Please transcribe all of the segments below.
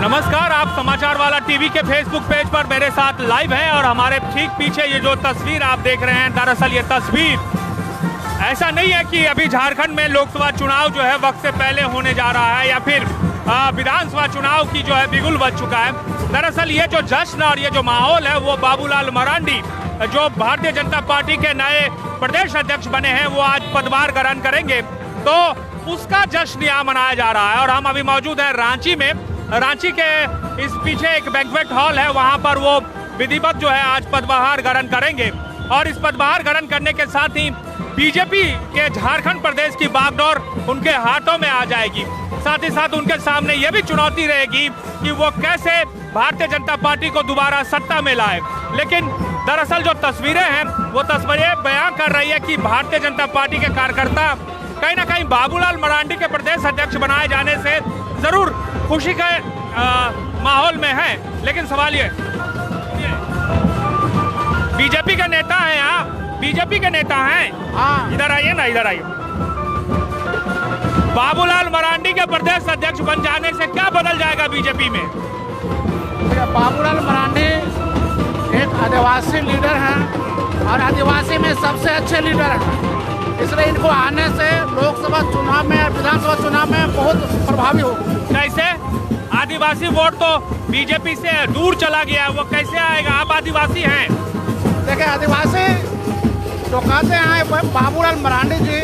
नमस्कार, आप समाचार वाला टीवी के फेसबुक पेज पर मेरे साथ लाइव हैं और हमारे ठीक पीछे ये जो तस्वीर आप देख रहे हैं, दरअसल ये तस्वीर ऐसा नहीं है कि अभी झारखंड में लोकसभा चुनाव जो है वक्त से पहले होने जा रहा है या फिर विधानसभा चुनाव की जो है बिगुल बज चुका है। दरअसल ये जो जश्न और ये जो माहौल है वो बाबूलाल मरांडी जो भारतीय जनता पार्टी के नए प्रदेश अध्यक्ष बने हैं वो आज पदभार ग्रहण करेंगे, तो उसका जश्न यहाँ मनाया जा रहा है। और हम अभी मौजूद हैं रांची में। रांची के इस पीछे एक बैंक्वेट हॉल है, वहां पर वो विधिवत जो है आज पदभार ग्रहण करेंगे और इस पदभार ग्रहण करने के साथ ही बीजेपी के झारखंड प्रदेश की बागडोर उनके हाथों में आ जाएगी। साथ ही साथ उनके सामने ये भी चुनौती रहेगी कि वो कैसे भारतीय जनता पार्टी को दोबारा सत्ता में लाए। लेकिन दरअसल जो तस्वीरें हैं वो तस्वीरें बयां कर रही है कि भारतीय जनता पार्टी के कार्यकर्ता कहीं ना कहीं बाबूलाल मरांडी के प्रदेश अध्यक्ष बनाए जाने से जरूर खुशी के माहौल में है। लेकिन सवाल ये, बीजेपी के नेता हैं यहाँ, बीजेपी के नेता हैं, इधर आइए ना, इधर आइए। बाबूलाल मरांडी के प्रदेश अध्यक्ष बन जाने से क्या बदल जाएगा बीजेपी में? बाबूलाल मरांडी एक आदिवासी लीडर हैं और आदिवासी में सबसे अच्छे लीडर हैं, इसलिए इनको आने से लोकसभा चुनाव में, विधानसभा चुनाव में बहुत प्रभावी होगा। कैसे? आदिवासी वोट तो बीजेपी से दूर चला गया है, वो कैसे आएगा? आप आदिवासी हैं। देखिए, आदिवासी जो कहते हैं बाबूलाल मरांडी जी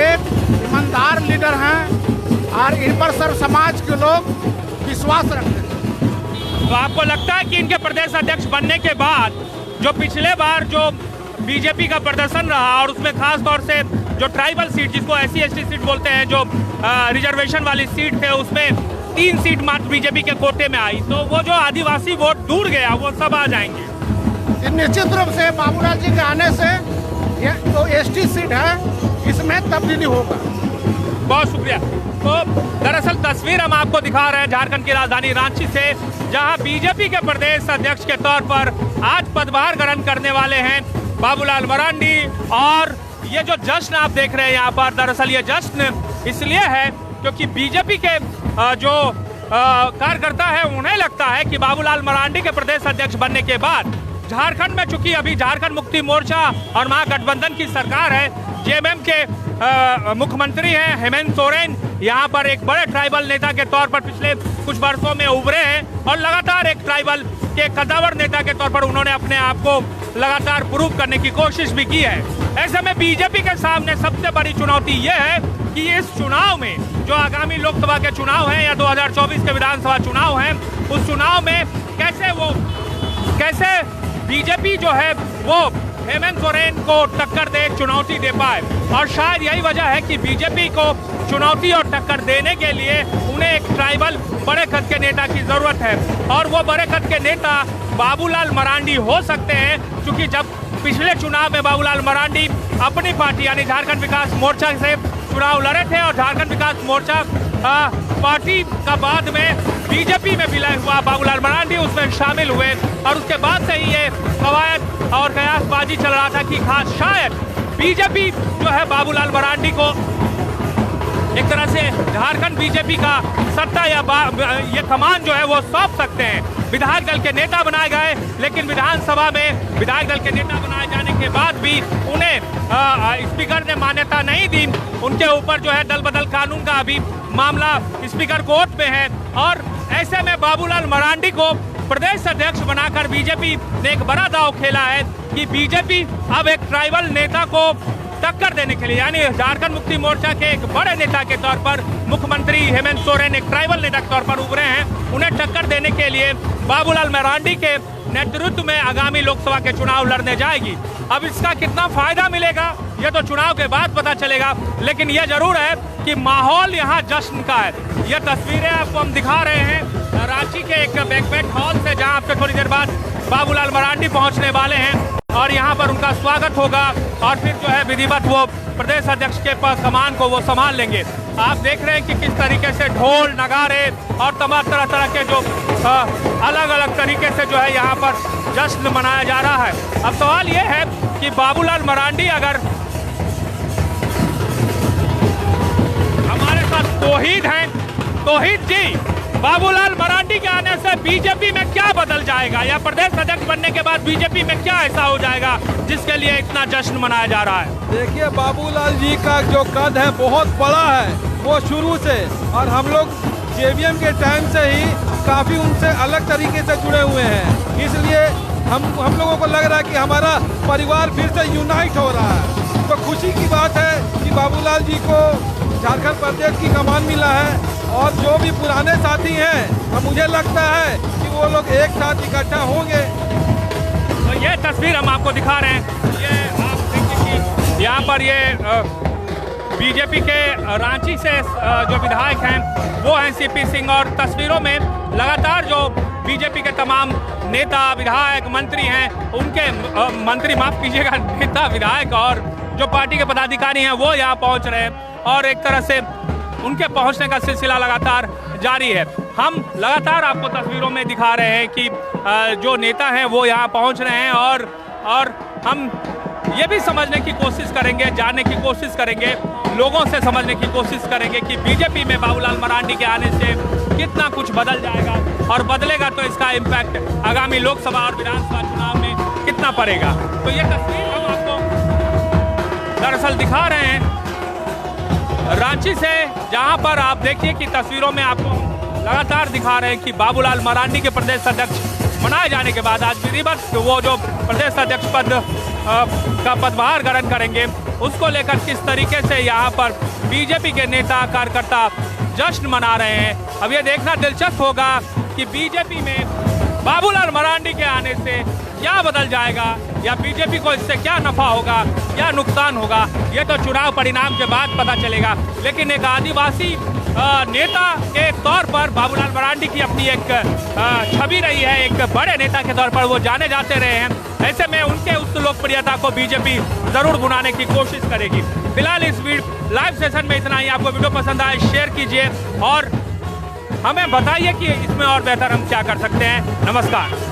एक ईमानदार लीडर हैं और इन पर सर्व समाज के लोग विश्वास रखते हैं। तो आपको लगता है कि इनके प्रदेश अध्यक्ष बनने के बाद जो पिछले बार जो बीजेपी का प्रदर्शन रहा और उसमें खास तौर से जो ट्राइबल सीट, जिसको SC/ST सीट बोलते हैं, जो रिजर्वेशन वाली सीट थे, उसमें 3 सीट मात्र बीजेपी के कोटे में आई, तो वो जो आदिवासी वोट दूर गया वो सब आ जाएंगे। निश्चित रूप से बाबूलाल जी के आने से ये जो ST सीट है इसमें तब्दीली होगा। बहुत शुक्रिया। तो दरअसल तस्वीर हम आपको दिखा रहे हैं झारखंड की राजधानी रांची से, जहां बीजेपी के प्रदेश अध्यक्ष के तौर पर आज पदभार ग्रहण करने वाले हैं बाबूलाल मरांडी। और ये जो जश्न आप देख रहे हैं यहाँ पर, दरअसल ये जश्न इसलिए है क्योंकि बीजेपी के जो कार्यकर्ता है उन्हें लगता है कि बाबूलाल मरांडी के प्रदेश अध्यक्ष बनने के बाद झारखंड में, चूंकि अभी झारखंड मुक्ति मोर्चा और महागठबंधन की सरकार है, JMM के मुख्यमंत्री हैं हेमंत सोरेन, यहाँ पर एक बड़े ट्राइबल नेता के तौर पर पिछले कुछ वर्षों में उभरे हैं और लगातार एक ट्राइबल के कद्दावर नेता के तौर पर उन्होंने अपने आप को लगातार प्रूव करने की कोशिश भी की है। ऐसे में बीजेपी के सामने सबसे बड़ी चुनौती ये है कि इस चुनाव में, जो आगामी लोकसभा के चुनाव हैं या 2024 के विधानसभा चुनाव हैं, उस चुनाव में कैसे बीजेपी जो है वो हेमंत सोरेन को टक्कर दे, चुनौती दे पाए। और शायद यही वजह है कि बीजेपी को चुनौती और टक्कर देने के लिए उन्हें एक ट्राइबल बड़े कद के नेता की जरूरत है और वो बड़े कद के नेता बाबूलाल मरांडी हो सकते हैं, क्योंकि जब पिछले चुनाव में बाबूलाल मरांडी अपनी पार्टी यानी झारखंड विकास मोर्चा से चुनाव लड़े थे और झारखंड विकास मोर्चा पार्टी का बाद में बीजेपी में विलय हुआ, बाबूलाल मरांडी उसमें शामिल हुए और उसके बाद से ही ये कवायद और कयासबाजी चल रहा था कि खास शायद बीजेपी जो है बाबूलाल मरांडी को एक तरह से झारखंड बीजेपी का सत्ता या ये कमान जो है वो सौंप सकते हैं। विधायक दल के नेता बनाए गए, लेकिन विधानसभा में विधायक दल के नेता बनाए जाने के बाद भी उन्हें स्पीकर ने मान्यता नहीं दी। उनके ऊपर जो है दल बदल कानून का अभी मामला स्पीकर कोर्ट में है और ऐसे में बाबूलाल मरांडी को प्रदेश अध्यक्ष बनाकर बीजेपी ने एक बड़ा दांव खेला है कि बीजेपी अब एक ट्राइबल नेता को टक्कर देने के लिए, यानी झारखंड मुक्ति मोर्चा के एक बड़े नेता के तौर पर मुख्यमंत्री हेमंत सोरेन एक ट्राइबल नेता के तौर पर उभरे हैं, उन्हें टक्कर देने के लिए बाबूलाल मरांडी के नेतृत्व में आगामी लोकसभा के चुनाव लड़ने जाएगी। अब इसका कितना फायदा मिलेगा ये तो चुनाव के बाद पता चलेगा, लेकिन यह जरूर है कि माहौल यहाँ जश्न का है। ये तस्वीरें आपको हम दिखा रहे हैं रांची के एक बैंक्वेट हॉल से, जहाँ आपसे थोड़ी देर बाद बाबूलाल मरांडी पहुँचने वाले हैं और यहाँ पर उनका स्वागत होगा और फिर जो है विधिवत वो प्रदेश अध्यक्ष के कमान को वो संभाल लेंगे। आप देख रहे हैं कि किस तरीके से ढोल नगारे और तमाम तरह के जो अलग अलग तरीके से जो है यहाँ पर जश्न मनाया जा रहा है। अब सवाल ये है कि बाबूलाल मरांडी अगर हमारे साथ तौहीद हैं, तौहीद जी बाबूलाल मरांडी के आने से बीजेपी में क्या बदल जाएगा, या प्रदेश अध्यक्ष बनने के बाद बीजेपी में क्या ऐसा हो जाएगा जिसके लिए इतना जश्न मनाया जा रहा है? देखिए, बाबूलाल जी का जो कद है बहुत बड़ा है, वो शुरू से, और हम लोग जेवीएम के टाइम से ही काफ़ी उनसे अलग तरीके से जुड़े हुए हैं। इसलिए हम लोगों को लग रहा है कि हमारा परिवार फिर से यूनाइट हो रहा है। तो खुशी की बात है कि बाबूलाल जी को झारखंड प्रदेश की कमान मिला है, और जो भी पुराने साथी हैं, मुझे लगता है कि वो लोग एक साथ इकट्ठा होंगे। तो ये तस्वीर हम आपको दिखा रहे हैं, ये आप देखिए कि यहाँ पर ये बीजेपी के रांची से जो विधायक हैं वो हैं सीपी सिंह, और तस्वीरों में लगातार जो बीजेपी के तमाम नेता विधायक मंत्री हैं, उनके मंत्री माफ कीजिएगा, नेता विधायक और जो पार्टी के पदाधिकारी हैं वो यहाँ पहुँच रहे हैं, और एक तरह से उनके पहुँचने का सिलसिला लगातार जारी है। हम लगातार आपको तस्वीरों में दिखा रहे हैं कि जो नेता हैं वो यहाँ पहुँच रहे हैं, और हम ये भी समझने की कोशिश करेंगे, जानने की कोशिश करेंगे, लोगों से समझने की कोशिश करेंगे कि बीजेपी में बाबूलाल मरांडी के आने से कितना कुछ बदल जाएगा, और बदलेगा तो इसका इम्पैक्ट आगामी लोकसभा और विधानसभा चुनाव में कितना पड़ेगा। तो ये तस्वीर हम आपको दरअसल दिखा रहे हैं रांची से, जहां पर आप देखिए कि तस्वीरों में आपको लगातार दिखा रहे हैं कि बाबूलाल मरांडी के प्रदेश अध्यक्ष बनाए जाने के बाद आज विधिवत वो जो प्रदेश अध्यक्ष पद का पदभार ग्रहण करेंगे, उसको लेकर किस तरीके से यहाँ पर बीजेपी के नेता कार्यकर्ता जश्न मना रहे हैं। अब ये देखना दिलचस्प होगा कि बीजेपी में बाबूलाल मरांडी के आने से क्या बदल जाएगा, या बीजेपी को इससे क्या नफा होगा या नुकसान होगा, ये तो चुनाव परिणाम के बाद पता चलेगा। लेकिन एक आदिवासी नेता के तौर पर बाबूलाल मरांडी की अपनी एक छवि रही है, एक बड़े नेता के तौर पर वो जाने जाते रहे हैं। ऐसे में उनके उस लोकप्रियता को बीजेपी जरूर भुनाने की कोशिश करेगी। फिलहाल इस लाइव सेशन में इतना ही। आपको वीडियो पसंद आए शेयर कीजिए, और हमें बताइए कि इसमें और बेहतर हम क्या कर सकते हैं। नमस्कार।